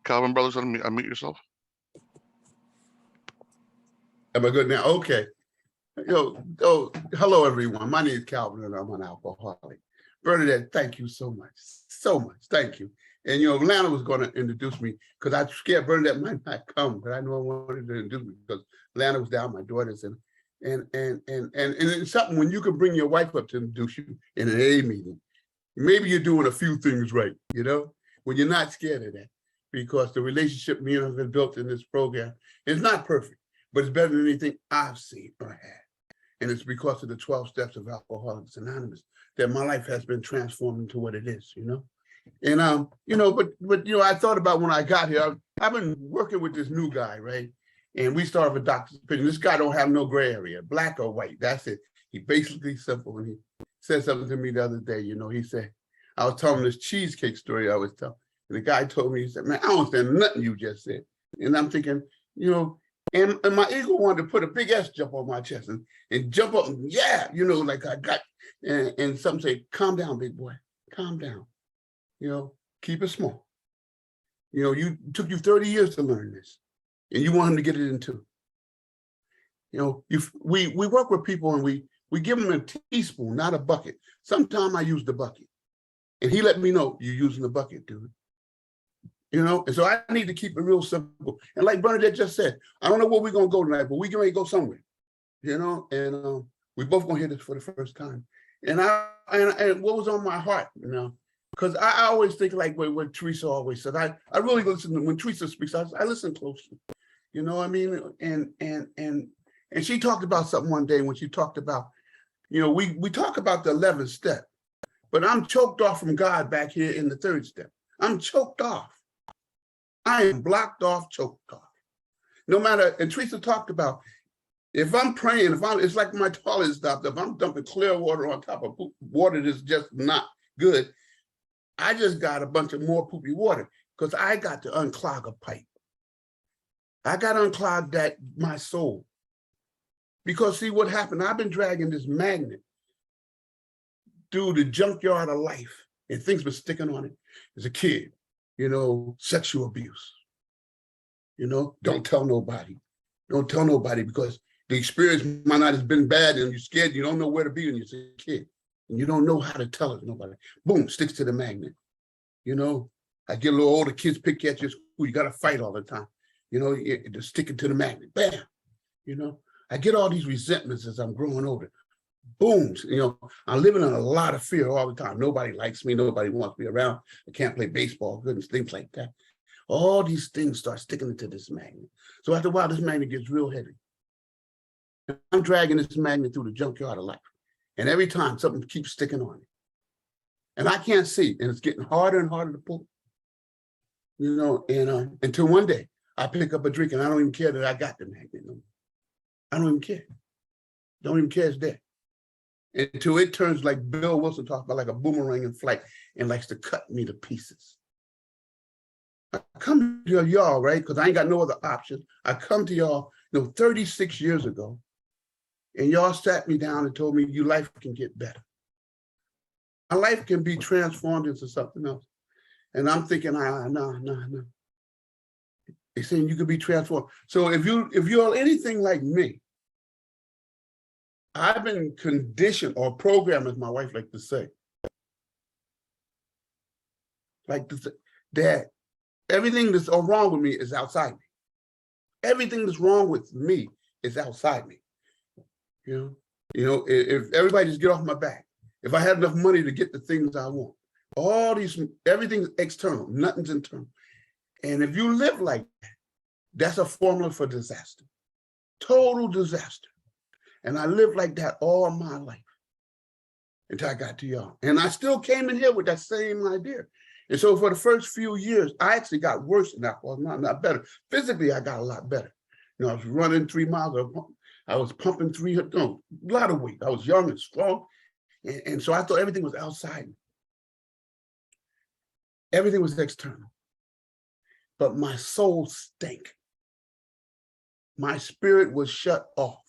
Calvin Brothers, unmute yourself. Am I good now? Okay. Hello, everyone. My name is Calvin, and I'm an alcoholic. Bernadette, thank you so much. So much. Thank you. And, Lana was going to introduce me because I scared Bernadette might not come, but I know I wanted to introduce me because Lana was down, my daughters, and it's something when you can bring your wife up to introduce you in an AA meeting. Maybe you're doing a few things right, when you're not scared of that, because the relationship me and her have built in this program is not perfect, but it's better than anything I've seen or had. And it's because of the 12 steps of Alcoholics Anonymous that my life has been transformed into what it is, And, I thought about when I got here, I've been working with this new guy, right? And we started with doctor's opinion. This guy don't have no gray area, black or white. That's it. He basically simple. And he said something to me the other day, he said, I was telling him this cheesecake story I was telling. And the guy told me, he said, man, I don't understand nothing you just said. And I'm thinking, and my ego wanted to put a big S jump on my chest and jump up and like I got, and some say, calm down, big boy, calm down. Keep it small. You took you 30 years to learn this, and you want him to get it in too. We work with people and we give them a teaspoon, not a bucket. Sometimes I use the bucket, and he let me know you're using the bucket, dude. And so I need to keep it real simple. And like Bernadette just said, I don't know where we're gonna go tonight, but we're gonna go somewhere. And we both gonna hear this for the first time. And and what was on my heart, because I always think like what Teresa always said. I really listen to when Teresa speaks. I listen closely. What I mean? And she talked about something one day when she talked about, we talk about the 11th step, but I'm choked off from God back here in the 3rd step. I'm choked off. I am blocked off, choked off. No matter, and Teresa talked about, if I'm praying, it's like my toilet stopped. If I'm dumping clear water on top of water that's just not good, I just got a bunch of more poopy water because I got to unclog a pipe. I got to unclog my soul. Because see what happened, I've been dragging this magnet through the junkyard of life and things been sticking on it as a kid. Sexual abuse. Don't tell nobody. Don't tell nobody because the experience might not have been bad and you're scared. You don't know where to be when you're a kid. And you don't know how to tell it to nobody. Boom, sticks to the magnet. I get a little older, kids pick at your school. You got to fight all the time. You're sticking to the magnet. Bam. I get all these resentments as I'm growing older. Booms, I'm living in a lot of fear all the time. Nobody likes me. Nobody wants me around. I can't play baseball, goodness, things like that. All these things start sticking into this magnet. So after a while, this magnet gets real heavy. I'm dragging this magnet through the junkyard of life. And every time something keeps sticking on it. And I can't see, and it's getting harder and harder to pull. Until one day I pick up a drink and I don't even care that I got the magnet. I don't even care. Don't even care it's there. Until it turns like Bill Wilson talks about, like a boomerang in flight and likes to cut me to pieces. I come to y'all, right? Because I ain't got no other option. I come to y'all, 36 years ago, and y'all sat me down and told me your life can get better. My life can be transformed into something else. And I'm thinking, no. They're saying you could be transformed. So if you're anything like me, I've been conditioned or programmed, as my wife likes to say, that everything that's wrong with me is outside me. Everything that's wrong with me is outside me. If everybody just get off my back, if I had enough money to get the things I want, everything's external, nothing's internal. And if you live like that, that's a formula for disaster, total disaster. And I lived like that all my life until I got to y'all. And I still came in here with that same idea. And so for the first few years, I actually got worse than alcohol, not better. Physically, I got a lot better. I was running 3 miles. I was pumping a lot of weight. I was young and strong. And so I thought everything was outside me. Everything was external. But my soul stank. My spirit was shut off.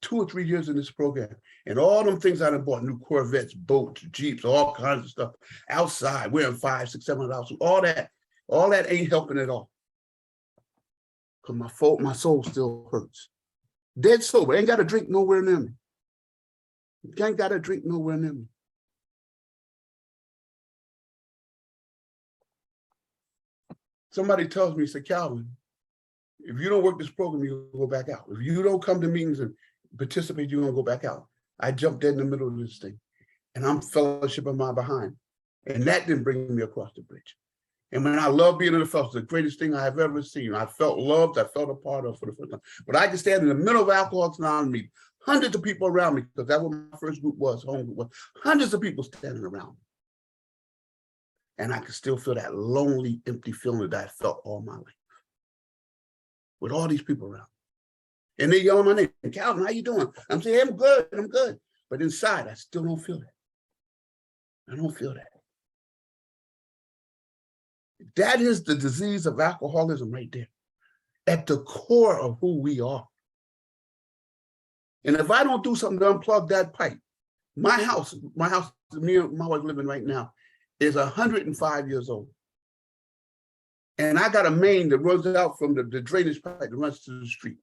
2 or 3 years in this program, and all them things I done bought, new Corvettes, boats, Jeeps, all kinds of stuff outside, wearing $500, $600, all that ain't helping at all. Because my soul still hurts. Dead sober, ain't got a drink nowhere near me. Ain't got a drink nowhere near me. Somebody tells me, say, Calvin, if you don't work this program, you'll go back out. If you don't come to meetings and participate, you're gonna go back out. I jumped dead in the middle of this thing, and I'm fellowshipping my behind. And that didn't bring me across the bridge. And when I love being in the fellowship, the greatest thing I have ever seen. I felt loved, I felt a part of for the first time. But I could stand in the middle of Alcoholics Anonymous, hundreds of people around me, because that's what my first group was, home group was, hundreds of people standing around me. And I could still feel that lonely, empty feeling that I felt all my life. With all these people around. And they yelling my name, Calvin, how you doing? I'm saying, I'm good. But inside, I still don't feel that. I don't feel that. That is the disease of alcoholism right there, at the core of who we are. And if I don't do something to unplug that pipe, my house, me and my wife living right now, is 105 years old. And I got a main that runs out from the drainage pipe that runs to the street.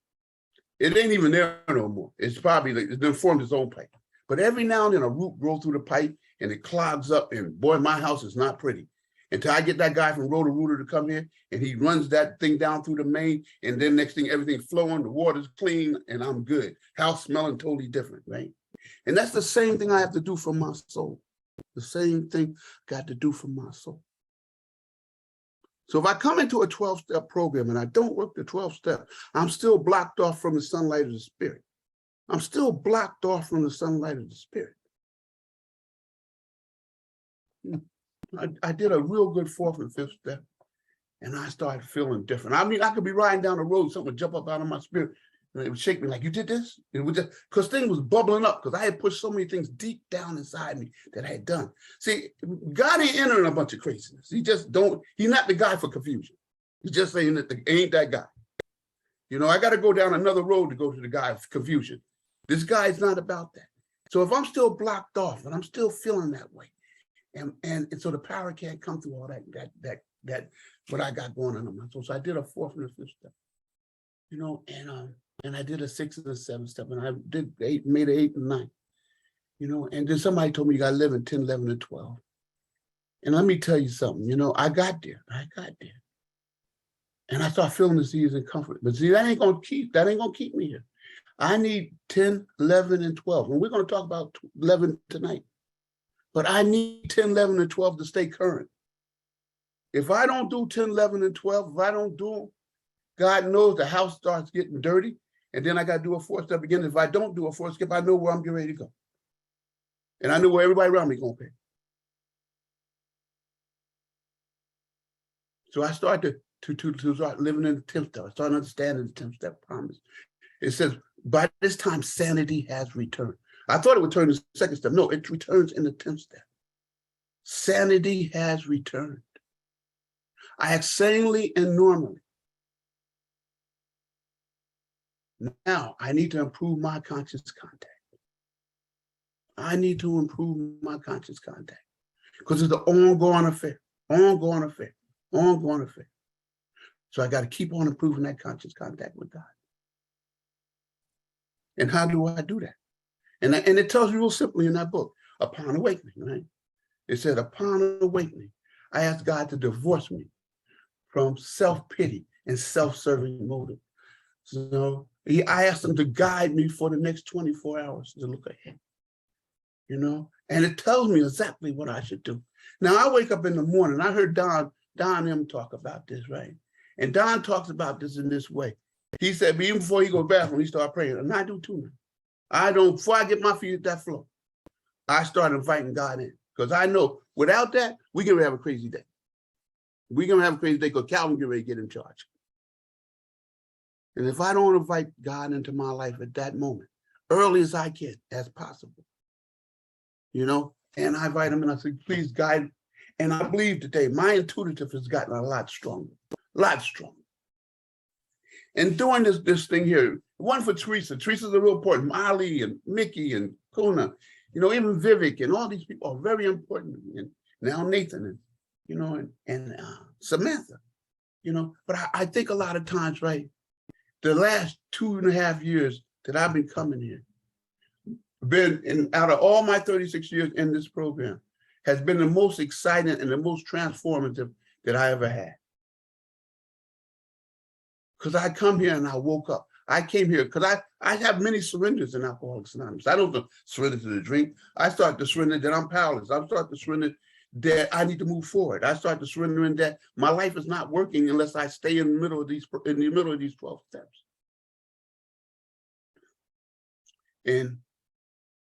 It ain't even there no more. It's probably, it's been formed its own pipe. But every now and then a root grows through the pipe and it clogs up, and boy, my house is not pretty. Until I get that guy from Roto-Rooter to come here and he runs that thing down through the main, and then next thing, everything flowing, the water's clean, and I'm good. House smelling totally different, right? And that's the same thing I have to do for my soul. The same thing got to do for my soul. So if I come into a 12-step program and I don't work the 12 steps, I'm still blocked off from the sunlight of the spirit. I'm still blocked off from the sunlight of the spirit. I did a real good 4th and 5th step, and I started feeling different. I mean, I could be riding down the road, something would jump up out of my spirit, and it would shake me like, you did this? It would just, because things was bubbling up, because I had pushed so many things deep down inside me that I had done. See, God ain't entering a bunch of craziness. He just don't, he's not the guy for confusion. He's just saying that ain't that guy. You know, I got to go down another road to go to the guy of confusion. This guy's not about that. So if I'm still blocked off and I'm still feeling that way, and so the power can't come through all that what I got going on in my soul. So I did a 4th and a 5th step, you know, and I did a 6th and a 7th step, and I did 8, made an 8 and 9, you know, and then somebody told me you got to live in 10, 11, and 12. And let me tell you something, you know, I got there. And I start feeling this ease and comfort. But see, that ain't gonna keep me here. I need 10, 11, and 12. And we're gonna talk about 11 tonight. But I need 10, 11, and 12 to stay current. If I don't do 10, 11, and 12, if I don't do them, God knows the house starts getting dirty, and then I got to do a 4th step again. If I don't do a 4th step, I know where I'm getting ready to go. And I know where everybody around me going to pay. So I started to start living in the 10th step. I started understanding the 10th step promise. It says, by this time, sanity has returned. I thought it would turn to the 2nd step. No, it returns in the 10th step. Sanity has returned. I act sanely and normally. Now I need to improve my conscious contact. I need to improve my conscious contact because it's an ongoing affair. So I got to keep on improving that conscious contact with God. And how do I do that? And it tells you real simply in that book, upon awakening, right? It said, upon awakening, I asked God to divorce me from self-pity and self-serving motive. So I asked him to guide me for the next 24 hours to look ahead, you know? And it tells me exactly what I should do. Now, I wake up in the morning, I heard Don M talk about this, right? And Don talks about this in this way. He said, even before he go to the bathroom, he start praying, and I do too now. Before I get my feet at that floor, I start inviting God in. Because I know without that, we're going to have a crazy day. We're going to have a crazy day because Calvin get ready to get in charge. And if I don't invite God into my life at that moment, early as I can, as possible, you know, and I invite him and I say, please guide. And I believe today, my intuitive has gotten a lot stronger. And doing this thing here, One for Teresa. Teresa's a real important. Molly and Mickey and Kuna, even Vivek and all these people are very important to me. And now Nathan and Samantha, But I think a lot of times, right, the last 2.5 years that I've been coming here, out of all my 36 years in this program, has been the most exciting and the most transformative that I ever had. Because I come here and I woke up. I came here because I have many surrenders in Alcoholics Anonymous. I don't surrender to the drink. I start to surrender that I'm powerless. I start to surrender that I need to move forward. I start to surrender that my life is not working unless I stay in the middle of these 12 steps. And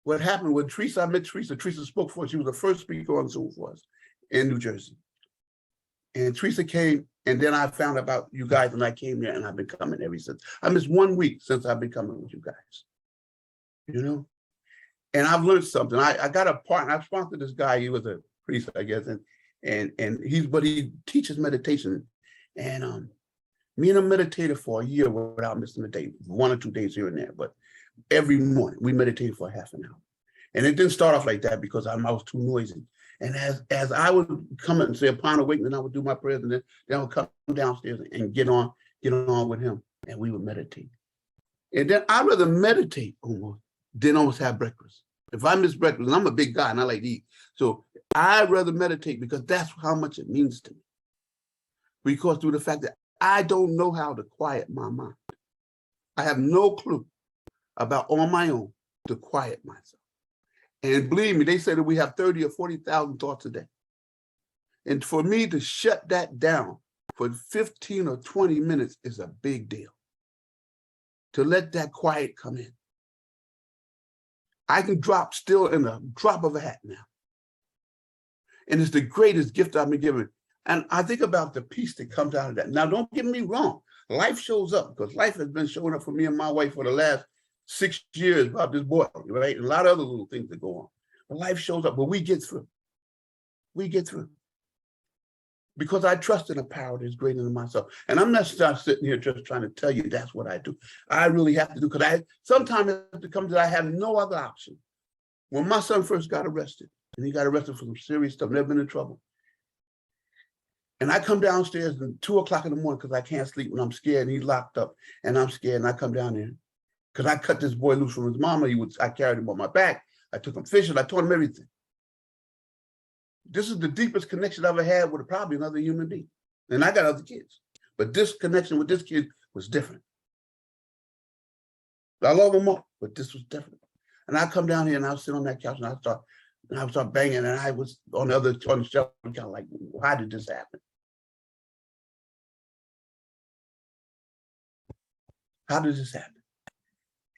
what happened with Teresa, I met Teresa. Teresa spoke for us. She was the first speaker on Zoom for us in New Jersey. And Teresa came, and then I found about you guys, and I came here, and I've been coming ever since. I missed 1 week since I've been coming with you guys, And I've learned something. I got a partner. I sponsored this guy. He was a priest, I guess, and he teaches meditation. And me and him meditated for a year without missing a day, 1 or 2 days here and there. But every morning we meditated for half an hour. And it didn't start off like that because I was too noisy. And as I would come and say upon awakening, I would do my prayers, and then I would come downstairs and get on with him, and we would meditate. And then I'd rather meditate than almost have breakfast. If I miss breakfast, and I'm a big guy and I like to eat, so I'd rather meditate because that's how much it means to me. Because through the fact that I don't know how to quiet my mind. I have no clue about on my own to quiet myself. And believe me, they say that we have 30 or 40,000 thoughts a day. And for me to shut that down for 15 or 20 minutes is a big deal. To let that quiet come in. I can drop still in a drop of a hat now. And it's the greatest gift I've been given. And I think about the peace that comes out of that. Now, don't get me wrong. Life shows up, because life has been showing up for me and my wife for the last 6 years about this boy, right? And a lot of other little things that go on. But life shows up, but we get through. We get through. Because I trust in a power that is greater than myself. And I'm not sitting here just trying to tell you that's what I do. I really have to do, because sometimes it comes that I have no other option. When my son first got arrested, and he got arrested for some serious stuff, never been in trouble. And I come downstairs at 2 o'clock in the morning because I can't sleep when I'm scared, and he's locked up, and I'm scared, and I come down there. Because I cut this boy loose from his mama. I carried him on my back. I took him fishing. I taught him everything. This is the deepest connection I ever had with probably another human being. And I got other kids. But this connection with this kid was different. I love them all, but this was different. And I come down here and I'll sit on that couch and I would start banging, and I was on the shelf, kind of like, why did this happen? How did this happen?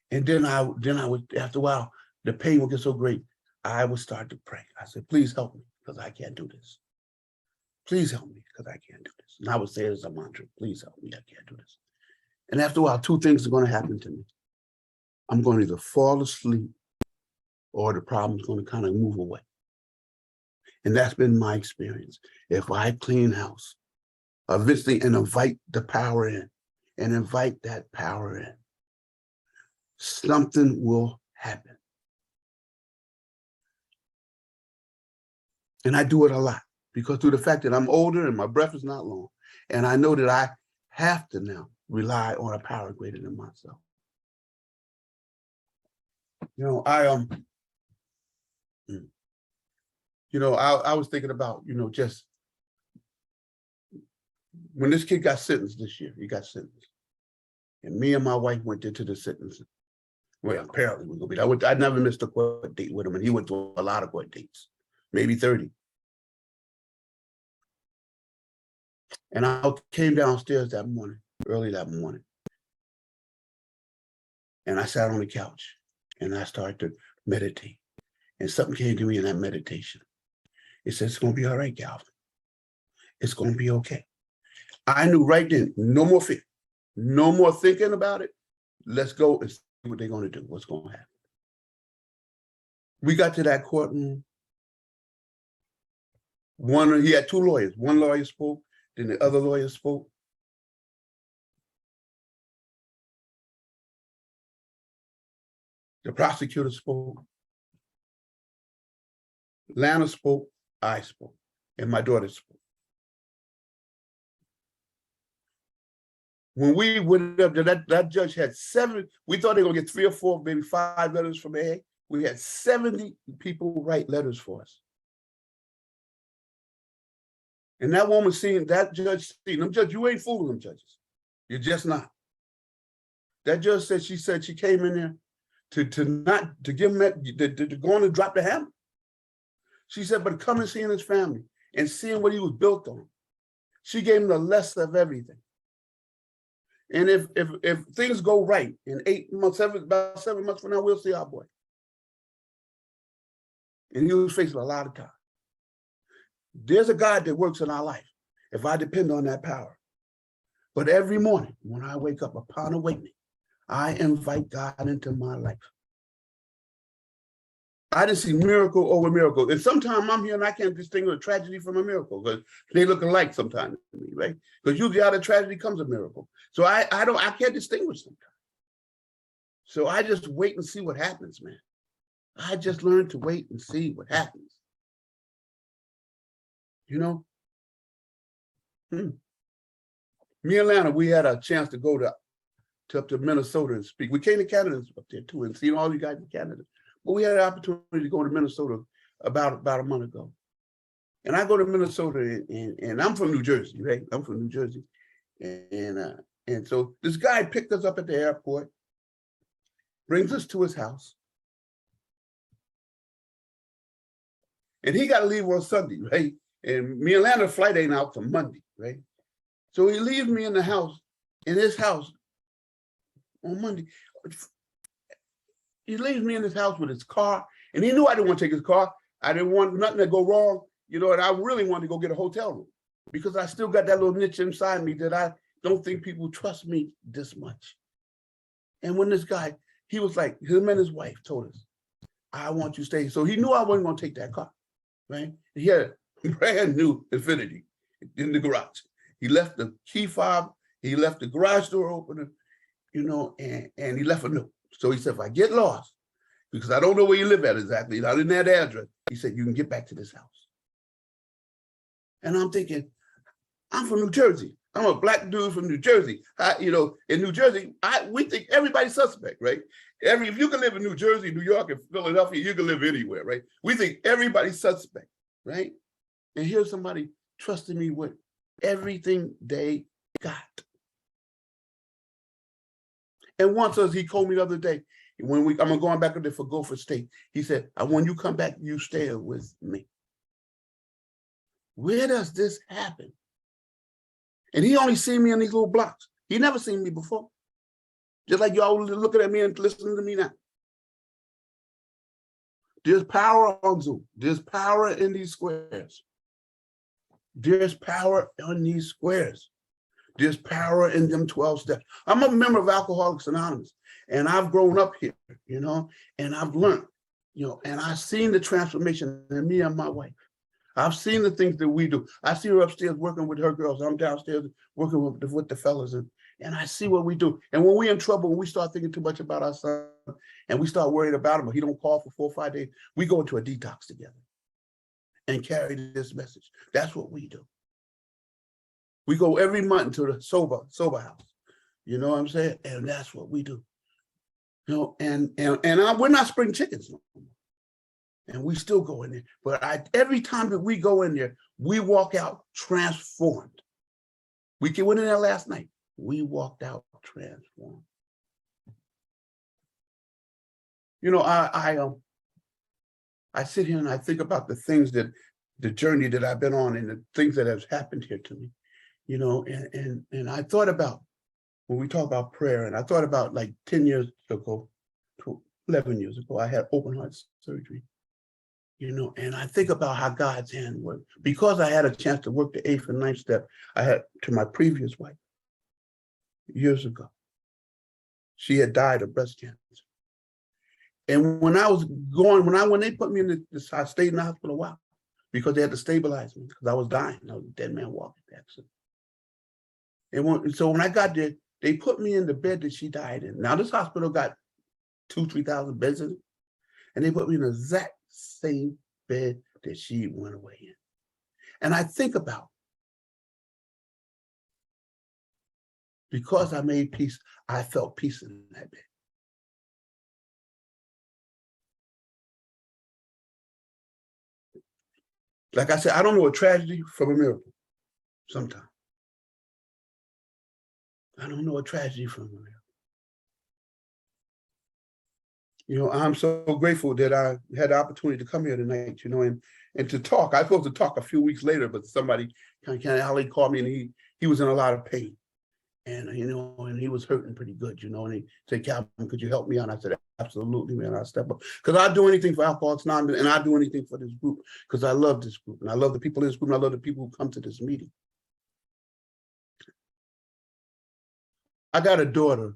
And then I would, after a while, the pain would get so great, I would start to pray. I said, please help me, because I can't do this. Please help me, because I can't do this. And I would say it as a mantra, please help me, I can't do this. And after a while, 2 things are going to happen to me. I'm going to either fall asleep or the problem's going to kind of move away. And that's been my experience. If I clean house, eventually, and invite the power in, and invite that power in, something will happen. And I do it a lot, because through the fact that I'm older and my breath is not long, and I know that I have to now rely on a power greater than myself. I was thinking about, just when this kid got sentenced this year, he got sentenced. And me and my wife went into the sentence. Well, apparently we're gonna be there. I never missed a court date with him, and he went to a lot of court dates, maybe 30. And I came downstairs that morning, early that morning, and I sat on the couch and I started to meditate. And something came to me in that meditation. It said, it's gonna be all right, Calvin. It's gonna be okay. I knew right then, no more fear, no more thinking about it. Let's go and see what they're gonna do, what's gonna happen. We got to that courtroom. He had 2 lawyers. One lawyer spoke, then the other lawyer spoke. The prosecutor spoke. Lana spoke, I spoke, and my daughter spoke. When we went up there, that judge had 7, we thought they were gonna get 3 or 4, maybe 5 letters from AA. We had 70 people write letters for us. And that woman seen, that judge seen them. Judge, you ain't fooling them judges. You're just not. That judge said, she came in there to give him that, to go on and drop the hammer. She said, but come and seeing his family and seeing what he was built on. She gave him the lesson of everything. And if things go right in 8 months, about 7 months from now, we'll see our boy. And he was facing a lot of time. There's a God that works in our life if I depend on that power. But every morning when I wake up, upon awakening, I invite God into my life. I just see miracle over miracle. And sometimes I'm here and I can't distinguish a tragedy from a miracle because they look alike sometimes to me, right? Because usually out of tragedy comes a miracle. So I can't distinguish sometimes. So I just wait and see what happens, man. I just learned to wait and see what happens. You know? Me and Lana, we had a chance to go up to Minnesota and speak. We came to Canada up there too and seen all you guys in Canada. But we had an opportunity to go to Minnesota about a month ago. And I go to Minnesota and I'm from New Jersey, right? I'm from New Jersey. And so this guy picked us up at the airport, brings us to his house. And he got to leave on Sunday, right? And me and Lana's flight ain't out till Monday, right? So he leaves me in his house on Monday. He leaves me in his house with his car, and he knew I didn't want to take his car. I didn't want nothing to go wrong, you know, and I really wanted to go get a hotel room because I still got that little niche inside me that I don't think people trust me this much. And when this guy, he was like, him and his wife told us, I want you to stay. So he knew I wasn't going to take that car, right? He had a brand new Infiniti in the garage. He left the key fob, he left the garage door open, you know, and he left a note. So he said, if I get lost, because I don't know where you live at exactly, I didn't have the address, he said, you can get back to this house. And I'm thinking, I'm from New Jersey. I'm a black dude from New Jersey. You know, in New Jersey, we think everybody's suspect, right? If you can live in New Jersey, New York, and Philadelphia, you can live anywhere, right? We think everybody's suspect, right? And here's somebody trusting me with everything they got. And once, as he told me the other day, I'm going back up there for Gopher State, he said, when you come back, you stay with me. Where does this happen? And he only seen me in these little blocks. He never seen me before. Just like y'all looking at me and listening to me now. There's power on Zoom. There's power in these squares. There's power on these squares. There's power in them 12 steps. I'm a member of Alcoholics Anonymous, and I've grown up here, you know, and I've learned, you know, and I've seen the transformation in me and my wife. I've seen the things that we do. I see her upstairs working with her girls. I'm downstairs working with the fellas, and I see what we do. And when we're in trouble, when we start thinking too much about our son, and we start worrying about him, or he don't call for 4 or 5 days, we go into a detox together and carry this message. That's what we do. We go every month to the sober house. You know what I'm saying? And that's what we do. You know, and we're not spring chickens no more. And we still go in there. But every time that we go in there, we walk out transformed. We went in there last night. We walked out transformed. You know, I sit here and I think about the things that, the journey that I've been on and the things that have happened here to me. You know, and I thought about, when we talk about prayer, and I thought about like 10 years ago, 11 years ago, I had open heart surgery, you know, and I think about how God's hand worked. Because I had a chance to work the 8th and 9th step, I had to my previous wife years ago. She had died of breast cancer. And when they put me in this, I stayed in the hospital a while because they had to stabilize me because I was dying. I was a dead man walking accident. So when I got there, they put me in the bed that she died in. Now this hospital got 3,000 beds in it. And they put me in the exact same bed that she went away in. And I think about, because I made peace, I felt peace in that bed. Like I said, I don't know a tragedy from a miracle sometimes. I don't know a tragedy from a miracle. You know, I'm so grateful that I had the opportunity to come here tonight, you know, and to talk. I was supposed to talk a few weeks later, but somebody kind of Ali called me, and he was in a lot of pain. And, you know, and he was hurting pretty good, you know, and he said, Calvin, could you help me out? And I said, absolutely, man, I'll step up. Because I'll do anything for Alcoholics Anonymous, and I'll do anything for this group, because I love this group, and I love the people in this group, and I love the people who come to this meeting. I got a daughter,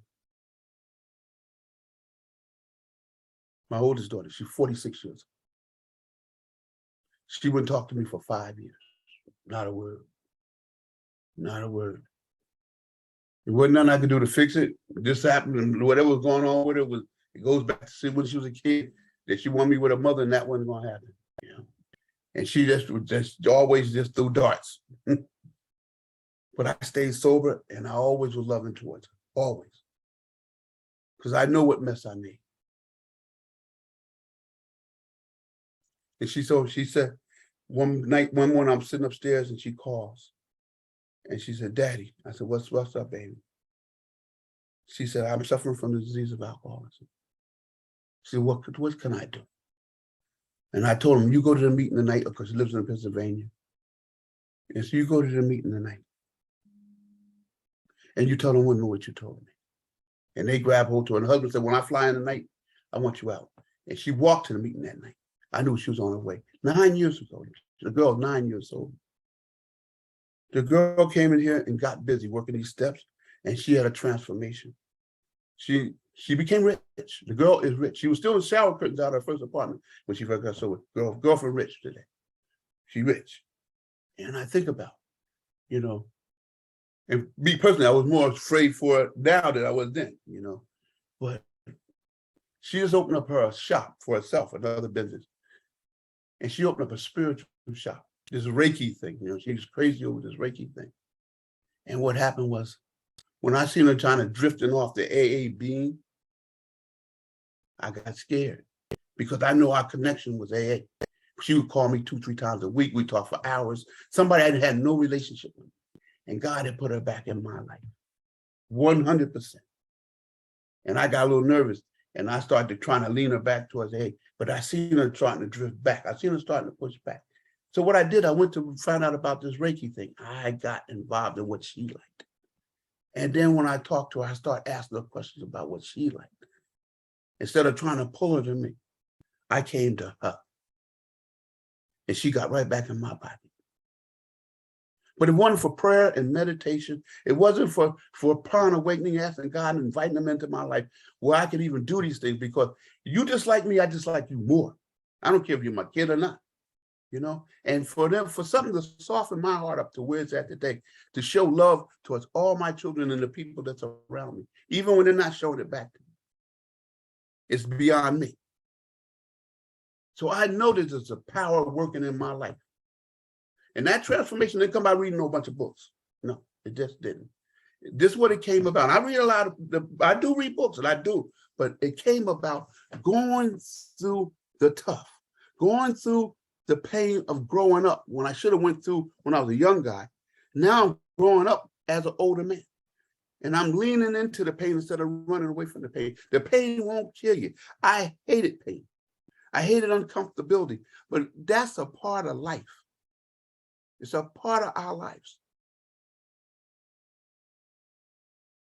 my oldest daughter, she's 46 years old. She wouldn't talk to me for 5 years, not a word, not a word. There wasn't nothing I could do to fix it. It just happened, and whatever was going on with her it goes back to see when she was a kid, that she wanted me with her mother, and that wasn't going to happen. You know? And she just always just threw darts. But I stayed sober, and I always was loving towards her, always. Because I know what mess I made. And she said, one morning I'm sitting upstairs, and she calls. And she said, Daddy. I said, what's up, baby? She said, I'm suffering from the disease of alcoholism. She said, what can I do? And I told him, you go to the meeting tonight, because she lives in Pennsylvania. And so you go to the meeting tonight. And you tell them what you told me. And they grabbed hold to her. And her husband said, when I fly in tonight, I want you out. And she walked to the meeting that night. I knew she was on her way. 9 years ago, the girl, 9 years old. The girl came in here and got busy working these steps, and she had a transformation. She became rich. The girl is rich. She was still in shower curtains out of her first apartment when she first got sober. Girlfriend rich today. She rich. And I think about, you know, and me personally, I was more afraid for it now than I was then, you know. But she just opened up her shop for herself, another business. And she opened up a spiritual shop. This Reiki thing, you know, she was crazy over this Reiki thing. And what happened was, when I seen her trying to drifting off the AA beam, I got scared, because I know our connection was AA. She would call me 2-3 times a week. We talked for hours. Somebody I had no relationship with. And God had put her back in my life, 100%. And I got a little nervous, and I started trying to lean her back towards AA, but I seen her starting to drift back. I seen her starting to push back. So what I did, I went to find out about this Reiki thing. I got involved in what she liked. And then when I talked to her, I started asking her questions about what she liked. Instead of trying to pull her to me, I came to her. And she got right back in my body. But it wasn't for prayer and meditation. It wasn't for upon awakening, asking God and inviting him into my life where I could even do these things, because you just like me, I just like you more. I don't care if you're my kid or not. You know, and for something to soften my heart up to where it's at today, to show love towards all my children and the people that's around me, even when they're not showing it back to me. It's beyond me. So I know that there's a power working in my life. And that transformation didn't come by reading a whole bunch of books. No, it just didn't. This is what it came about. I read a lot I do read books, and I do, but it came about going through the tough, going through the pain of growing up when I should have went through when I was a young guy. Now I'm growing up as an older man. And I'm leaning into the pain instead of running away from the pain. The pain won't kill you. I hated pain. I hated uncomfortability, but that's a part of life. It's a part of our lives.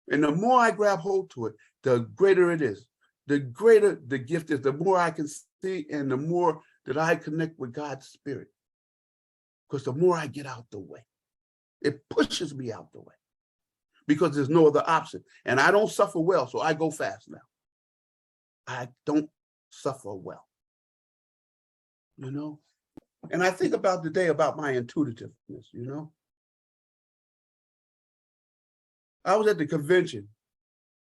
And the more I grab hold to it, the greater it is. The greater the gift is, the more I can see, and the more that I connect with God's spirit. Because the more I get out the way, it pushes me out the way, because there's no other option. And I don't suffer well, so I go fast now. I don't suffer well, you know? And I think about today about my intuitiveness, you know? I was at the convention,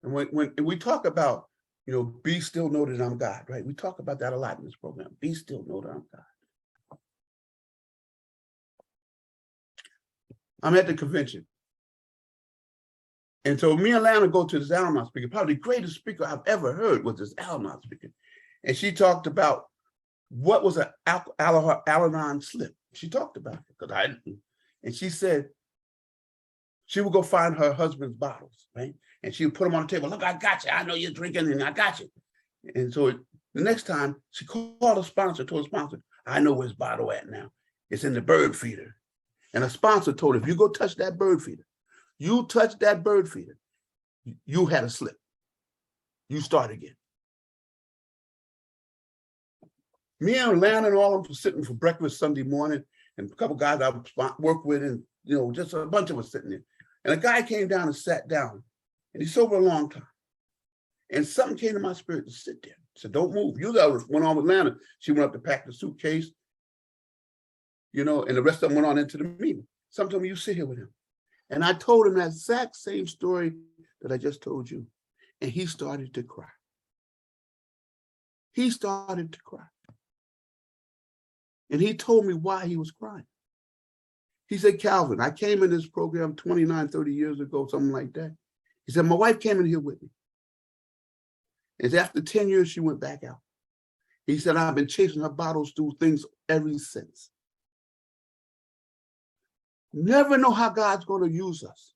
and when we talk about be still, know that I'm God, right? We talk about that a lot in this program. Be still, know that I'm God. I'm at the convention. And so me and Lana go to this Al-Anon speaker. Probably the greatest speaker I've ever heard was this Al-Anon speaker. And she talked about what was an Al-Anon slip. She talked about it because I didn't. And she said she would go find her husband's bottles, right? And she would put them on the table. Look, I got you. I know you're drinking and I got you. And so the next time she called a sponsor, told a sponsor, I know where his bottle at now. It's in the bird feeder. And a sponsor told her, if you go touch that bird feeder, you touch that bird feeder, you had a slip. You start again. Me and Lan and all of them were sitting for breakfast Sunday morning, and a couple guys I work with, and just a bunch of us sitting there. And a guy came down and sat down, and he's sober a long time. And something came to my spirit to sit there. I said, don't move. You went on with Lana. She went up to pack the suitcase, and the rest of them went on into the meeting. Some told me, you sit here with him. And I told him that exact same story that I just told you. And he started to cry. He started to cry. And he told me why he was crying. He said, Calvin, I came in this program 29, 30 years ago, something like that. He said, my wife came in here with me. And after 10 years, she went back out. He said, I've been chasing her bottles through things ever since. Never know how God's going to use us.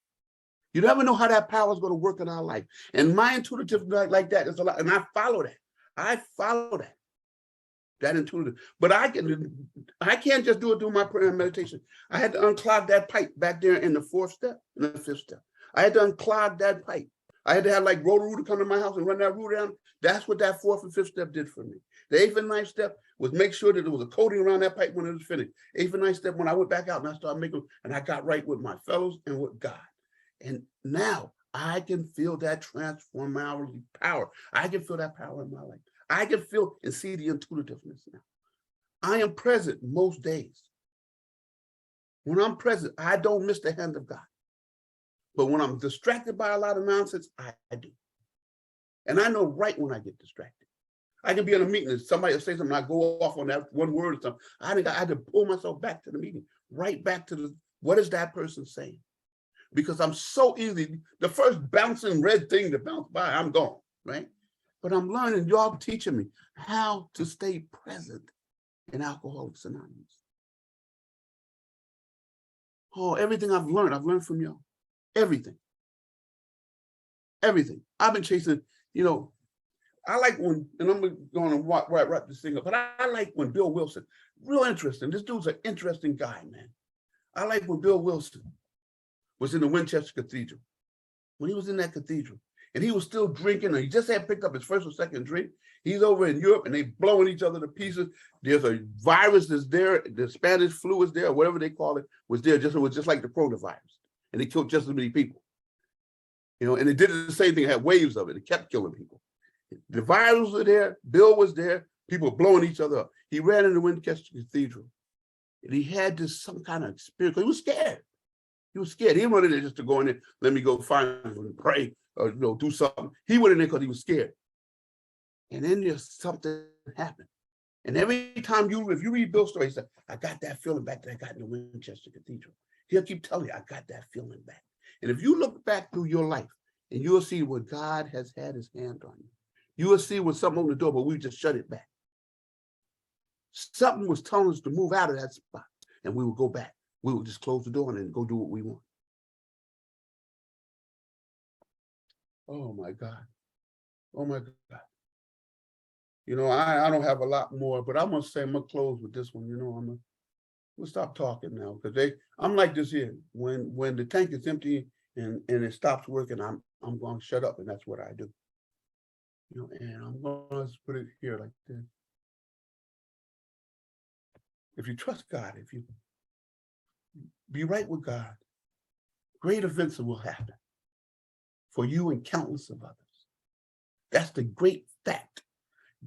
You never know how that power is going to work in our life. And my intuitive like that is a lot. And I follow that. That intuitive. But I can't just do it through my prayer and meditation. I had to unclog that pipe back there in the fourth step, in the fifth step. I had to unclog that pipe. I had to have like Roto-Rooter come to my house and run that root down. That's what that fourth and fifth step did for me. The eighth and ninth step was make sure that there was a coating around that pipe when it was finished. Eighth and ninth step, when I went back out and I started making, and I got right with my fellows and with God. And now I can feel that transformative power. I can feel that power in my life. I can feel and see the intuitiveness now. I am present most days. When I'm present, I don't miss the hand of God. But when I'm distracted by a lot of nonsense, I do. And I know right when I get distracted. I can be in a meeting and somebody will say something, I go off on that one word or something. I had to pull myself back to the meeting, right back to what is that person saying? Because I'm so easy, the first bouncing red thing to bounce by, I'm gone, right? But I'm learning, y'all teaching me how to stay present in Alcoholics Anonymous. Oh, everything I've learned from y'all. Everything. I've been chasing, I like when, and I'm going to wrap this thing up, but I like when Bill Wilson, real interesting. This dude's an interesting guy, man. I like when Bill Wilson was in the Winchester Cathedral. When he was in that cathedral, and he was still drinking, and he just had picked up his first or second drink. He's over in Europe, and they blowing each other to pieces. There's a virus that's there, the Spanish flu is there, or whatever they call it, was there. It was just like the coronavirus, and it killed just as many people. And it did the same thing, it had waves of it. It kept killing people. The virus was there, Bill was there, people blowing each other up. He ran into Winchester Cathedral, and he had this some kind of experience. He was scared. He was scared. He didn't run in there just to go in there, let me go find him and pray or do something. He went in there because he was scared. And then there's something happened. And every time if you read Bill's story, he said, I got that feeling back that I got in the Winchester Cathedral. He'll keep telling you, I got that feeling back. And if you look back through your life, and you'll see where God has had his hand on you. You will see what's something on the door, but we just shut it back. Something was telling us to move out of that spot, and we would go back. We would just close the door and then go do what we want. Oh my God. Oh my God. I don't have a lot more, but I'm gonna say I'm gonna close with this one. I'm gonna stop talking now because I'm like this here. When the tank is empty and it stops working, I'm gonna shut up, and that's what I do. And I'm gonna put it here like this. If you trust God, if you be right with God, great events will happen for you and countless of others. That's the great fact.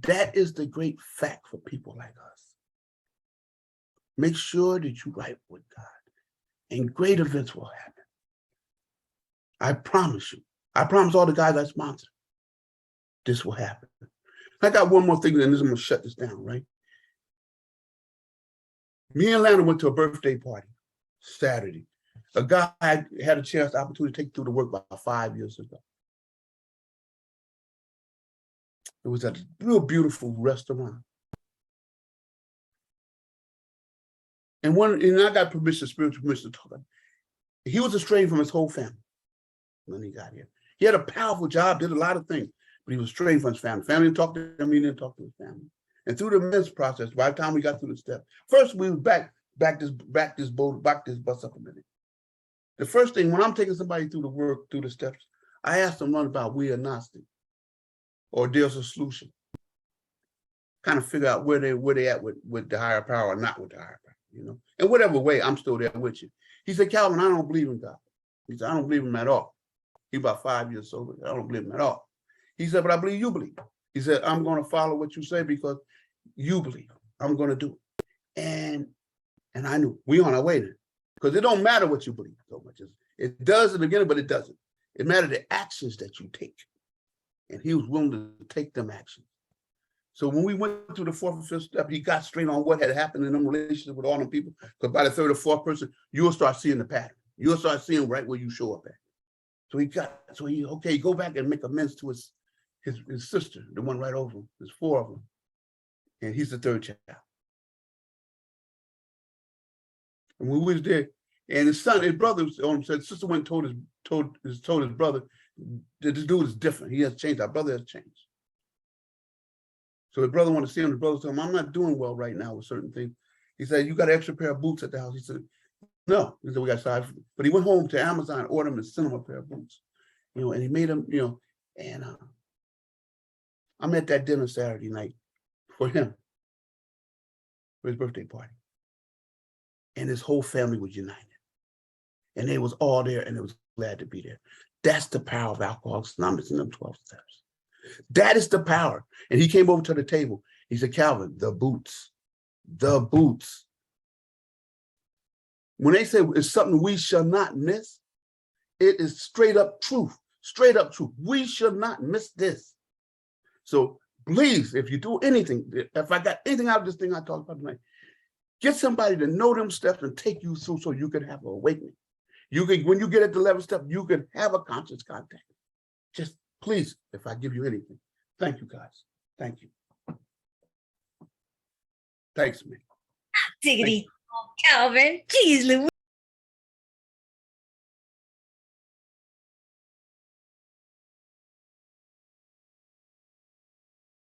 That is the great fact for people like us. Make sure that you're right with God, and great events will happen. I promise you. I promise all the guys I sponsor. this will happen. I got one more thing, and then I'm gonna shut this down, right? Me and Lana went to a birthday party Saturday. A guy had a chance, opportunity to take through the work about 5 years ago. It was at a real beautiful restaurant. And I got permission, spiritual permission to talk about it. He was estranged from his whole family when he got here. He had a powerful job, did a lot of things, but he was estranged from his family. Family didn't talk to him, he didn't talk to his family. And through the men's process, by the time we got through the steps, first we was back this bus up a minute. The first thing, when I'm taking somebody through the steps, I ask them not about we agnostic or there's a solution. Kind of figure out where they at with the higher power or not with the higher power, you know. In whatever way, I'm still there with you. He said, Calvin, I don't believe in God. He said, I don't believe him at all. He about 5 years sober. I don't believe him at all. He said, but I believe you believe. He said, I'm going to follow what you say because you believe. I'm going to do it. And I knew we on our way then. Because it don't matter what you believe so much. It does in the beginning, but it doesn't. It matters the actions that you take. And he was willing to take them actions. So when we went through the fourth and fifth step, he got straight on what had happened in them relationships with all them people. Because by the third or fourth person, you'll start seeing the pattern. You'll start seeing right where you show up at. So he go back and make amends to his sister, the one right over him. There's 4 of them. And he's the third child. And when we was there, and his brother said, sister went and told his brother that this dude is different. He has changed. Our brother has changed. So his brother wanted to see him. His brother told him, I'm not doing well right now with certain things. He said, you got an extra pair of boots at the house? He said, no. He said, we got size. But he went home to Amazon, ordered him and sent him a pair of boots. You know, and he made him, you know, and I'm at that dinner Saturday night for him, for his birthday party. And his whole family was united. And they was all there and they was glad to be there. That's the power of Alcoholics Anonymous in them 12 steps. That is the power. And he came over to the table. He said, Calvin, the boots. When they say it's something we shall not miss, it is straight up truth. Straight up truth. We should not miss this. So please, if you do anything, if I got anything out of this thing I talked about tonight, get somebody to know them steps and take you through so you can have an awakening. When you get at the 11th step, you can have a conscious contact. Just please, if I give you anything. Thank you, guys. Thank you. Thanks, man. Diggity, Calvin. Jeez, Louise.